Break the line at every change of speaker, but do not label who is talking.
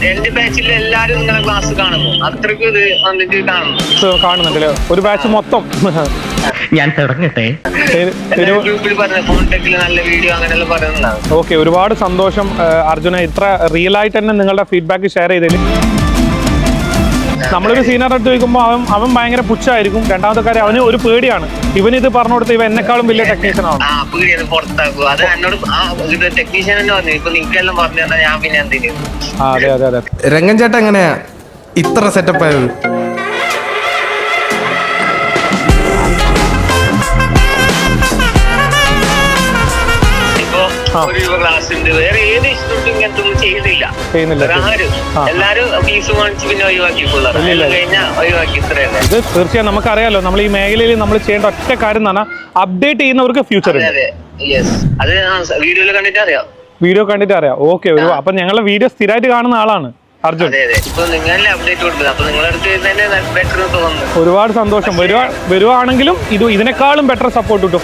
എന്റെ ബാച്ചിൽ എല്ലാരും നിങ്ങളെ ക്ലാസ് കാണുന്നു, അത്രയ്ക്ക് ഇത് വന്നിട്ട്
കാണുന്നുണ്ടല്ലേ ഒരു ബാച്ച് മൊത്തം?
ഞാൻ തുടങ്ങട്ടെ.
ഗ്രൂപ്പിൽ പറഞ്ഞ ഫോൺടെക്കിൽ നല്ല വീഡിയോ അങ്ങനെയെല്ലാം പറയുന്നുണ്ടാവും.
ഓക്കെ, ഒരുപാട് സന്തോഷം അർജുന, ഇത്ര റിയൽ ആയിട്ട് തന്നെ നിങ്ങളുടെ ഫീഡ്ബാക്ക് ഷെയർ ചെയ്തതിൽ. നമ്മളൊരു സീനിയർ അടുത്ത് ചോദിക്കുമ്പോൾ അവൻ ഭയങ്കര പുച്ഛായിരിക്കും. രണ്ടാമത്തെ കാര്യം അവന് ഒരു പേടിയാണ്, ഇവനിത് പറഞ്ഞു കൊടുത്ത് ഇവൻ എന്നെക്കാളും വലിയ ടെക്നീഷ്യൻ ആണ്.
അതെ
അതെ അതെ.
രംഗൻ ചേട്ടൻ എങ്ങനെയാ ഇത്ര സെറ്റപ്പ് ആയത്?
വേറെ ഏത് ഇൻസ്റ്റിറ്റ്യൂട്ടും ഇങ്ങനത്തെ ഒന്നും ചെയ്യുന്നില്ല. എല്ലാരും ഫീസ് വാങ്ങിച്ച് പിന്നെ ഒഴിവാക്കി കഴിഞ്ഞാൽ ഒഴിവാക്കി. ഇത്രയല്ലേ
ഇത് തീർച്ചയായും നമുക്കറിയാലോ, നമ്മൾ ഈ മേഖലയിൽ നമ്മൾ ചെയ്യേണ്ട ഒറ്റ കാര്യം എന്ന് പറഞ്ഞാൽ അപ്ഡേറ്റ് ചെയ്യുന്നവർക്ക് ഫ്യൂച്ചർ.
അത് വീഡിയോയിൽ കണ്ടിട്ട് അറിയാം.
വീഡിയോ കണ്ടിട്ട് അറിയാം. ഓക്കെ, അപ്പൊ ഞങ്ങളുടെ വീഡിയോ സ്ഥിരമായിട്ട് കാണുന്ന ആളാണ് അർജുൻ. ഒരുപാട് സന്തോഷം. വരുവാണെങ്കിലും ഇതിനേക്കാളും ബെറ്റർ സപ്പോർട്ട് കിട്ടും.